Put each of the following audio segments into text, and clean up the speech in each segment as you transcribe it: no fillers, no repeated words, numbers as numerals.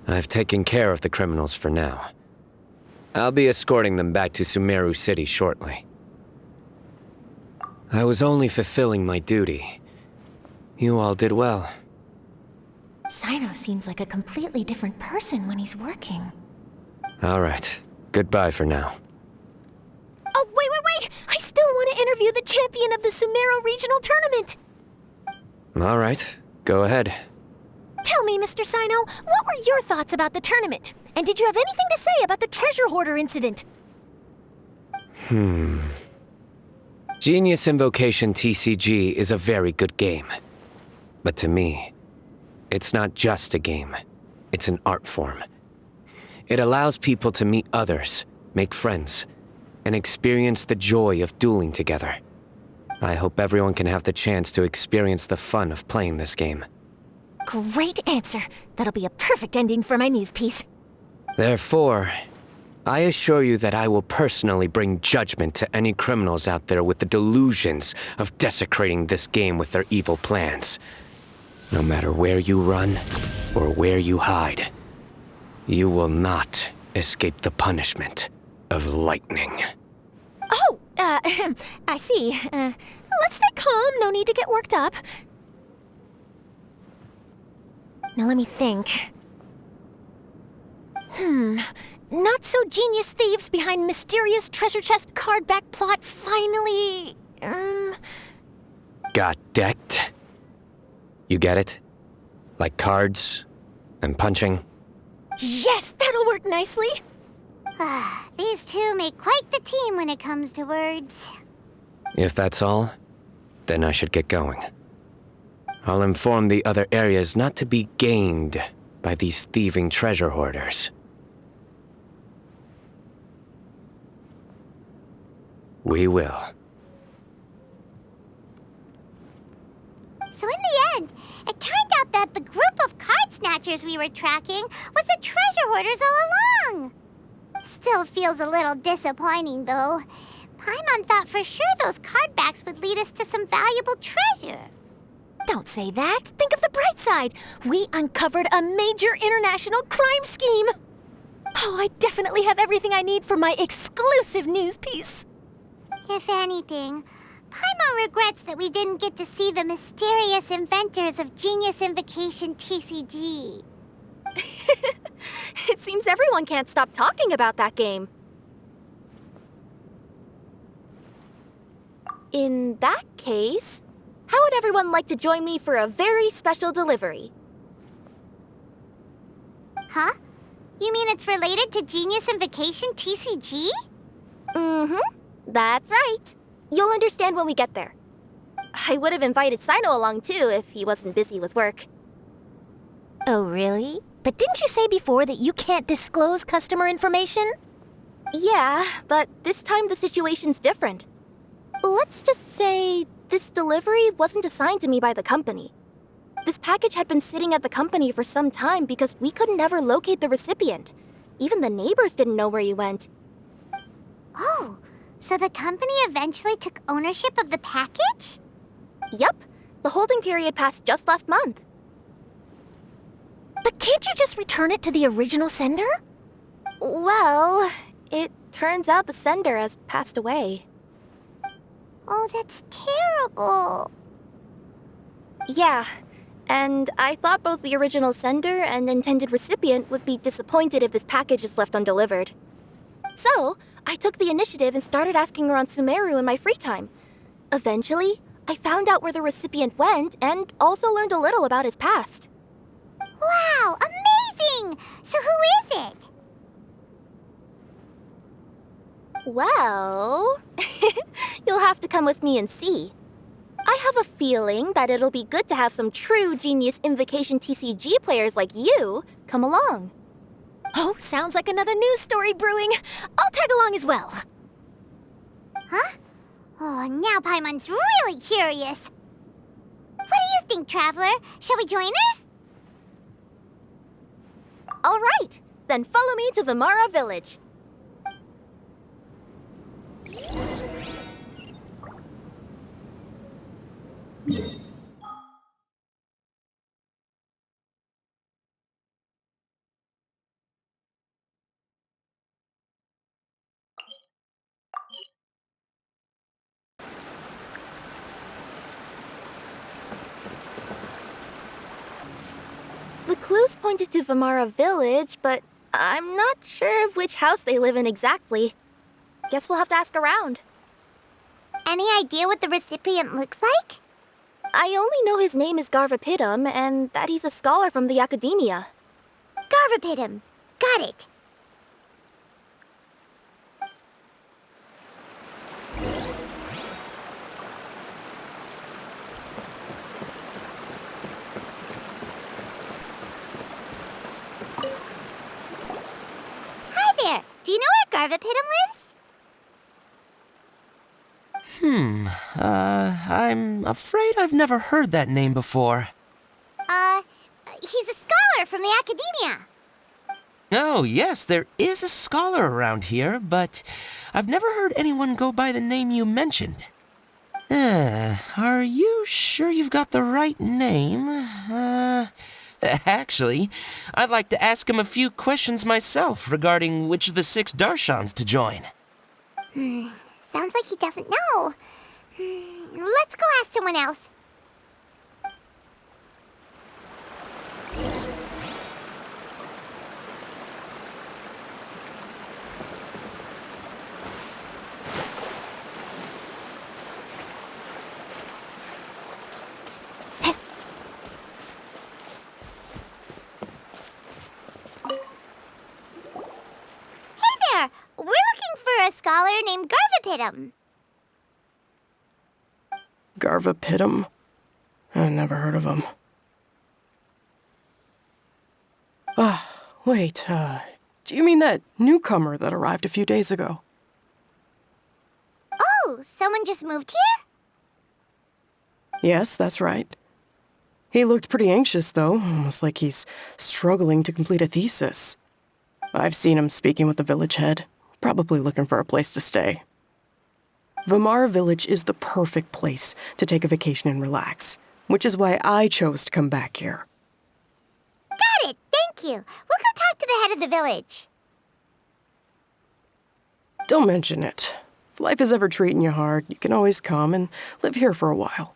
I've taken care of the criminals for now. I'll be escorting them back to Sumeru City shortly. I was only fulfilling my duty. You all did well. Sino seems like a completely different person when he's working. All right. Goodbye for now. Oh, wait! I still want to interview the champion of the Sumeru Regional Tournament! All right. Go ahead. Tell me, Mr. Sino, what were your thoughts about the tournament? And did you have anything to say about the treasure hoarder incident? Genius Invocation TCG is a very good game. But to me, it's not just a game. It's an art form. It allows people to meet others, make friends, and experience the joy of dueling together. I hope everyone can have the chance to experience the fun of playing this game. Great answer. That'll be a perfect ending for my news piece. Therefore, I assure you that I will personally bring judgment to any criminals out there with the delusions of desecrating this game with their evil plans. No matter where you run or where you hide, you will not escape the punishment of lightning. Oh, I see. Let's stay calm. No need to get worked up. Now let me think. Not so genius thieves behind mysterious treasure chest card back plot finally... Got decked? You get it? Like cards and punching? Yes, that'll work nicely. These two make quite the team when it comes to words. If that's all, then I should get going. I'll inform the other areas not to be gamed by these thieving treasure hoarders. We will. So in the end, it turned out that the group of card snatchers we were tracking was the treasure hoarders all along. Still feels a little disappointing, though. Paimon thought for sure those card backs would lead us to some valuable treasure. Don't say that. Think of the bright side. We uncovered a major international crime scheme. Oh, I definitely have everything I need for my exclusive news piece. If anything, Paimon regrets that we didn't get to see the mysterious inventors of Genius Invocation TCG. It seems everyone can't stop talking about that game. In that case, how would everyone like to join me for a very special delivery? Huh? You mean it's related to Genius Invocation TCG? That's right. You'll understand when we get there. I would have invited Sino along too if he wasn't busy with work. Oh, really? But didn't you say before that you can't disclose customer information? Yeah, but this time the situation's different. Let's just say this delivery wasn't assigned to me by the company. This package had been sitting at the company for some time because we could never locate the recipient. Even the neighbors didn't know where he went. Oh, so the company eventually took ownership of the package? Yup, the holding period passed just last month. But can't you just return it to the original sender? Well, it turns out the sender has passed away. Oh, that's terrible. Yeah, and I thought both the original sender and intended recipient would be disappointed if this package is left undelivered. So, I took the initiative and started asking around Sumeru in my free time. Eventually, I found out where the recipient went and also learned a little about his past. Wow, amazing! So who is it? Well, you'll have to come with me and see. I have a feeling that it'll be good to have some true Genius Invocation TCG players like you come along. Oh, sounds like another news story brewing. I'll tag along as well. Huh? Oh, now Paimon's really curious. What do you think, Traveler? Shall we join her? All right, then follow me to Vimara Village. clues pointed to Vamara Village, but I'm not sure of which house they live in exactly. Guess we'll have to ask around. Any idea what the recipient looks like? I only know his name is Garvapitum and that he's a scholar from the academia. Garvapitum. Got it. Hi there. Do you know where Garvapitum lives? I'm afraid I've never heard that name before. He's a scholar from the academia. Oh, yes, there is a scholar around here, but I've never heard anyone go by the name you mentioned. Are you sure you've got the right name? Actually, I'd like to ask him a few questions myself regarding which of the 6 Darshans to join. Sounds like he doesn't know. Let's go ask someone else. We're looking for a scholar named Garvapitum. Garvapitum? I never heard of him. Wait, do you mean that newcomer that arrived a few days ago? Oh, someone just moved here? Yes, that's right. He looked pretty anxious, though, almost like he's struggling to complete a thesis. I've seen him speaking with the village head, probably looking for a place to stay. Vamara Village is the perfect place to take a vacation and relax, which is why I chose to come back here. Got it, thank you. We'll go talk to the head of the village. Don't mention it. If life is ever treating you hard, you can always come and live here for a while.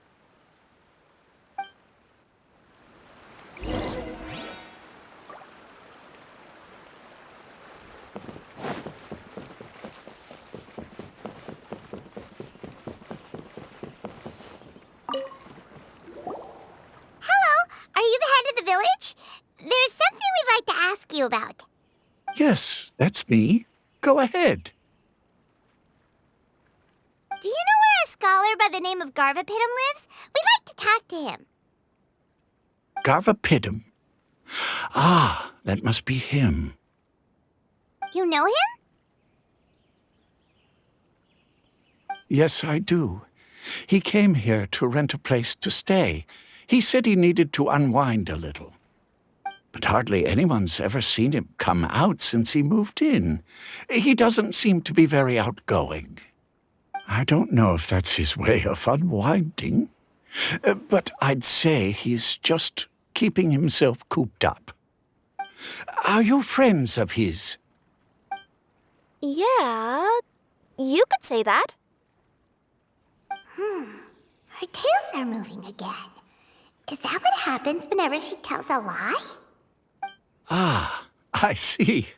Are you the head of the village? There's something we'd like to ask you about. Yes, that's me. Go ahead. Do you know where a scholar by the name of Garvapitum lives? We'd like to talk to him. Garvapitum. Ah, that must be him. You know him? Yes, I do. He came here to rent a place to stay. He said he needed to unwind a little. But hardly anyone's ever seen him come out since he moved in. He doesn't seem to be very outgoing. I don't know if that's his way of unwinding, but I'd say he's just keeping himself cooped up. Are you friends of his? Yeah, you could say that. Her tails are moving again. Is that what happens whenever she tells a lie? Ah, I see.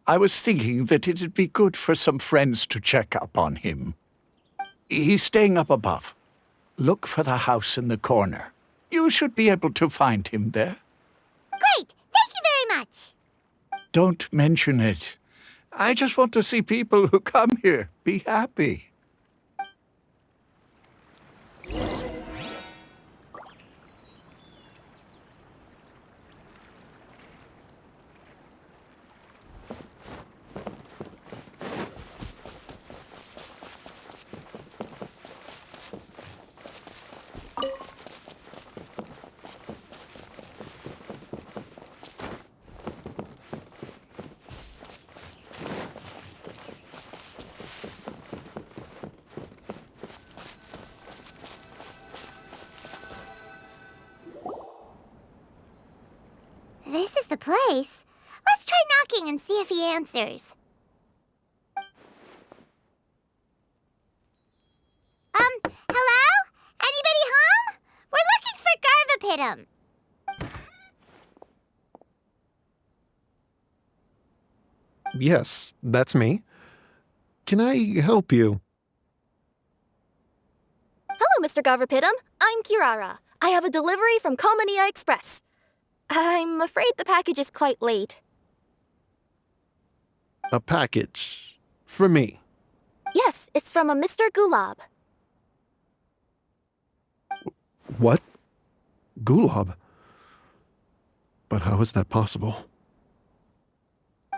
I was thinking that it'd be good for some friends to check up on him. He's staying up above. Look for the house in the corner. You should be able to find him there. Great! Thank you very much! Don't mention it. I just want to see people who come here be happy. This is the place. Let's try knocking and see if he answers. Hello? Anybody home? We're looking for Garvapitum. Yes, that's me. Can I help you? Hello, Mr. Garverpitum. I'm Kirara. I have a delivery from Komania Express. I'm afraid the package is quite late. A package. For me. Yes, it's from a Mr. Gulab. What? Gulab? But how is that possible?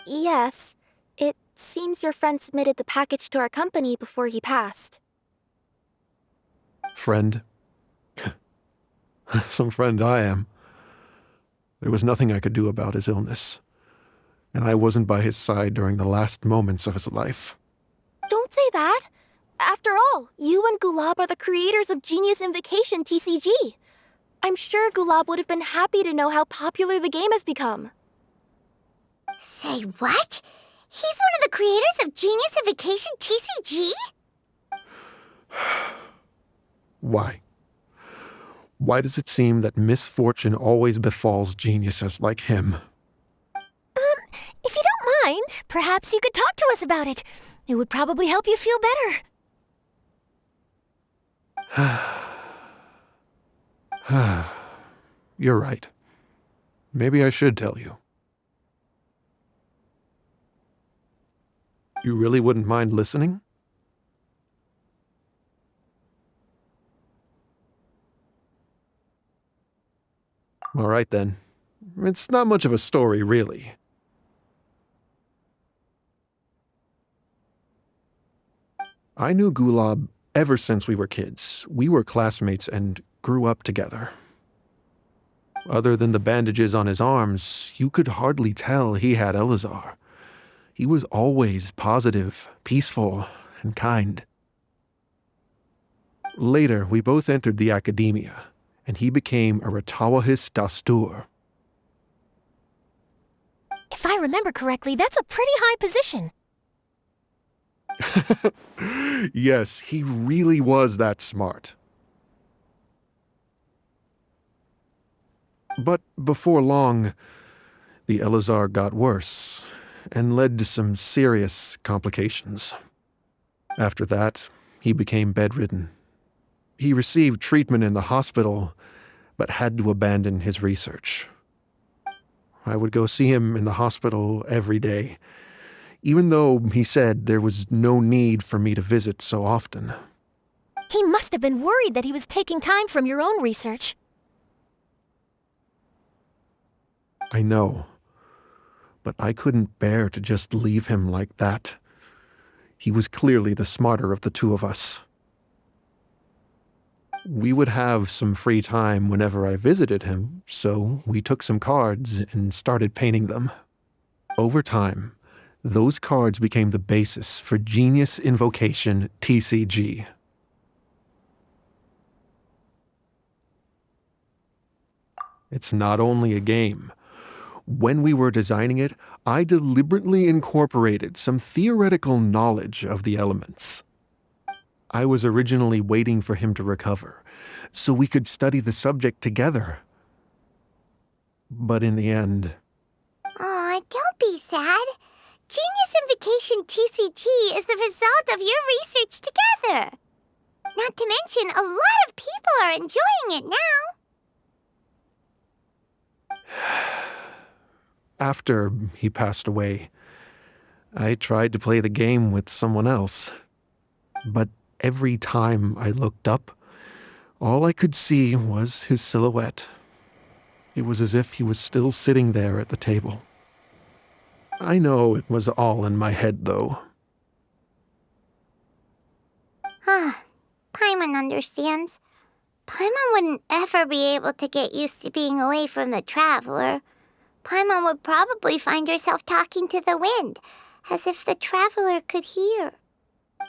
Yes. It seems your friend submitted the package to our company before he passed. Friend? Some friend I am. There was nothing I could do about his illness, and I wasn't by his side during the last moments of his life. Don't say that! After all, you and Gulab are the creators of Genius Invocation TCG. I'm sure Gulab would have been happy to know how popular the game has become. Say what? He's one of the creators of Genius Invocation TCG? Why? Why does it seem that misfortune always befalls geniuses like him? If you don't mind, perhaps you could talk to us about it. It would probably help you feel better. You're right. Maybe I should tell you. You really wouldn't mind listening? All right, then. It's not much of a story, really. I knew Gulab ever since we were kids. We were classmates and grew up together. Other than the bandages on his arms, you could hardly tell he had Elazar. He was always positive, peaceful, and kind. Later, we both entered the academia, and he became a Ratawahis Dastur. If I remember correctly, that's a pretty high position. Yes, he really was that smart. But before long, the Elazar got worse and led to some serious complications. After that, he became bedridden. He received treatment in the hospital, but had to abandon his research. I would go see him in the hospital every day, even though he said there was no need for me to visit so often. He must have been worried that he was taking time from your own research. I know, but I couldn't bear to just leave him like that. He was clearly the smarter of the two of us. We would have some free time whenever I visited him, so we took some cards and started painting them. Over time, those cards became the basis for Genius Invocation TCG. It's not only a game. When we were designing it, I deliberately incorporated some theoretical knowledge of the elements. I was originally waiting for him to recover, so we could study the subject together. But in the end... Aw, don't be sad. Genius Invocation TCG is the result of your research together. Not to mention, a lot of people are enjoying it now. After he passed away, I tried to play the game with someone else. But every time I looked up, all I could see was his silhouette. It was as if he was still sitting there at the table. I know it was all in my head, though. Paimon understands. Paimon wouldn't ever be able to get used to being away from the Traveler. Paimon would probably find herself talking to the wind, as if the Traveler could hear.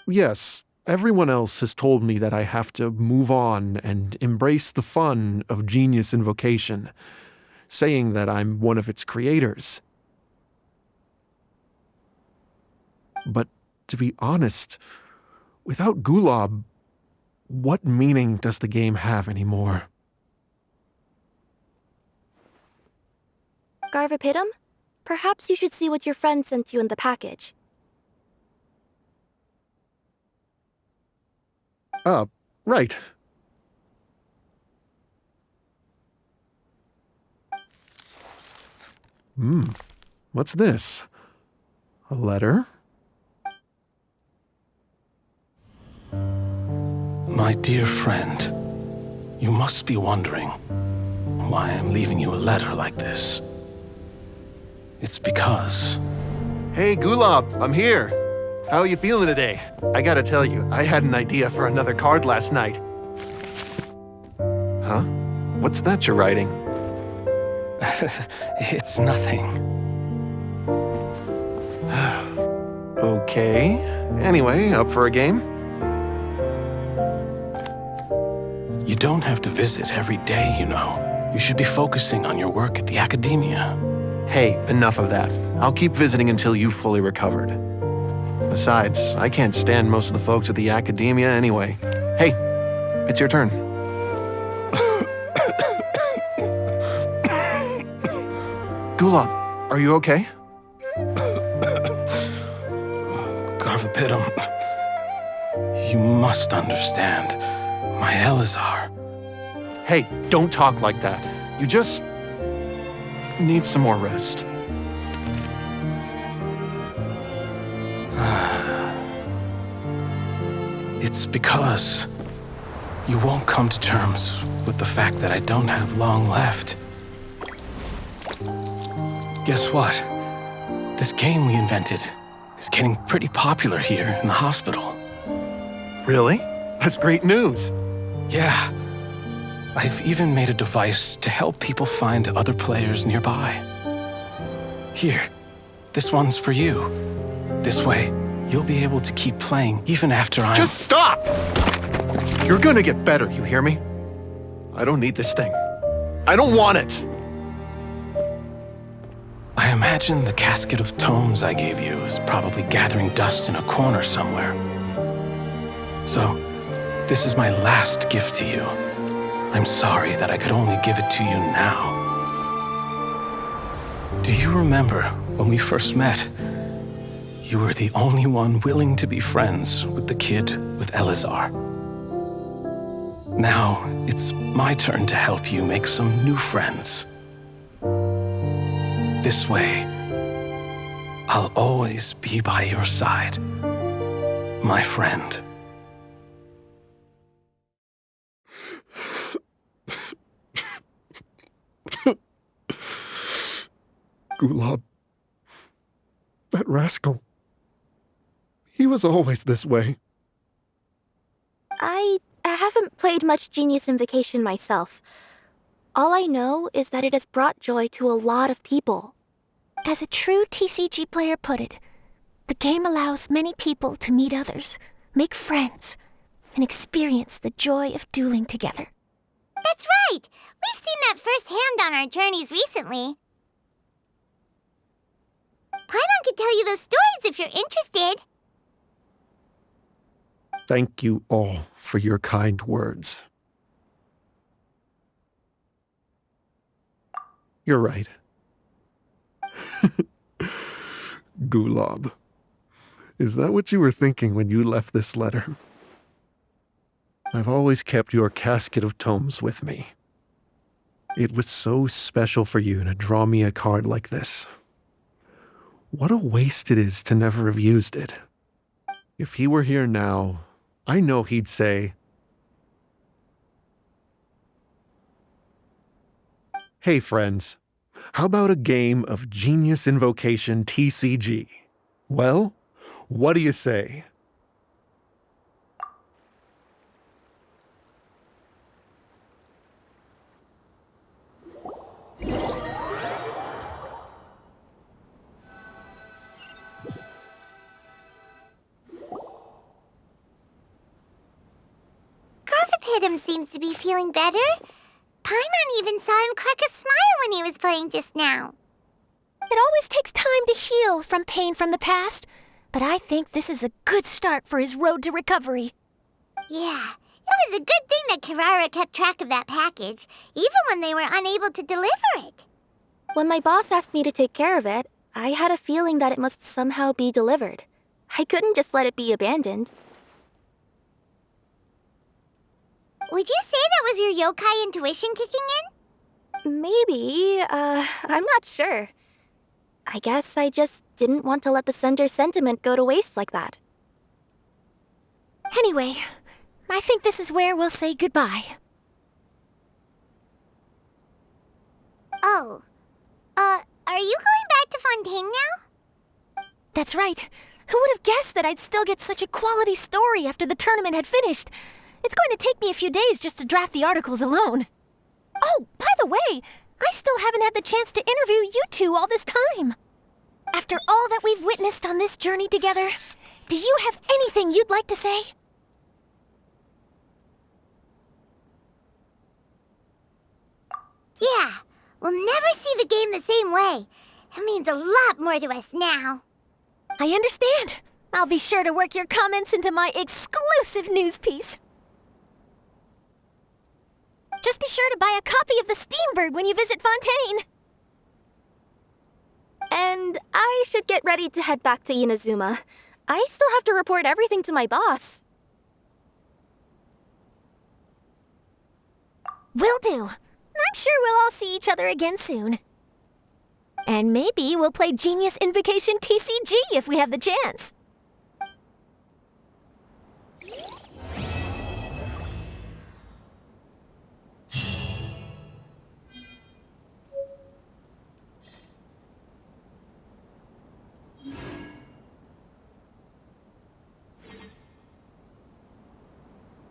Yes, everyone else has told me that I have to move on and embrace the fun of Genius Invocation, saying that I'm one of its creators. But to be honest, without Gulab, what meaning does the game have anymore? Garverpitum? perhaps you should see what your friend sent you in the package. Right. What's this? A letter? My dear friend, you must be wondering why I'm leaving you a letter like this. It's because... Hey, Gulab, I'm here. How are you feeling today? I gotta tell you, I had an idea for another card last night. Huh? What's that you're writing? It's nothing. Okay. Anyway, up for a game? You don't have to visit every day, you know. You should be focusing on your work at the academia. Hey, enough of that. I'll keep visiting until you've fully recovered. Besides, I can't stand most of the folks at the academia anyway. Hey, it's your turn. Gulab, are you okay? Garvapitum, you must understand. My Elazar. Hey, don't talk like that. You just need some more rest. It's because you won't come to terms with the fact that I don't have long left. Guess what? This game we invented is getting pretty popular here in the hospital. Really? That's great news. Yeah. I've even made a device to help people find other players nearby. Here, this one's for you. This way, you'll be able to keep playing even after I'm... Just stop! You're gonna get better, you hear me? I don't need this thing. I don't want it! I imagine the casket of tomes I gave you is probably gathering dust in a corner somewhere. So, this is my last gift to you. I'm sorry that I could only give it to you now. Do you remember when we first met? You were the only one willing to be friends with the kid with Elazar. Now, it's my turn to help you make some new friends. This way, I'll always be by your side, my friend. Gulab. That rascal. He was always this way. I haven't played much Genius Invocation myself. All I know is that it has brought joy to a lot of people. As a true TCG player put it, the game allows many people to meet others, make friends, and experience the joy of dueling together. That's right! We've seen that firsthand on our journeys recently. Paimon could tell you those stories if you're interested. Thank you all for your kind words. You're right. Gulab. Is that what you were thinking when you left this letter? I've always kept your casket of tomes with me. It was so special for you to draw me a card like this. What a waste it is to never have used it. If he were here now, I know he'd say, "Hey friends, how about a game of Genius Invocation TCG? Well, what do you say?" Garvapitum seems to be feeling better. Paimon even saw him crack a smile when he was playing just now. It always takes time to heal from pain from the past, but I think this is a good start for his road to recovery. Yeah, it was a good thing that Kirara kept track of that package, even when they were unable to deliver it. When my boss asked me to take care of it, I had a feeling that it must somehow be delivered. I couldn't just let it be abandoned. Would you say that was your yokai intuition kicking in? Maybe, I'm not sure. I guess I just didn't want to let the sender's sentiment go to waste like that. Anyway, I think this is where we'll say goodbye. Oh. Are you going back to Fontaine now? That's right. Who would have guessed that I'd still get such a quality story after the tournament had finished? It's going to take me a few days just to draft the articles alone. Oh, by the way, I still haven't had the chance to interview you two all this time. After all that we've witnessed on this journey together, do you have anything you'd like to say? Yeah, we'll never see the game the same way. It means a lot more to us now. I understand. I'll be sure to work your comments into my exclusive news piece. Just be sure to buy a copy of the Steambird when you visit Fontaine. And I should get ready to head back to Inazuma. I still have to report everything to my boss. Will do. I'm sure we'll all see each other again soon. And maybe we'll play Genius Invocation TCG if we have the chance.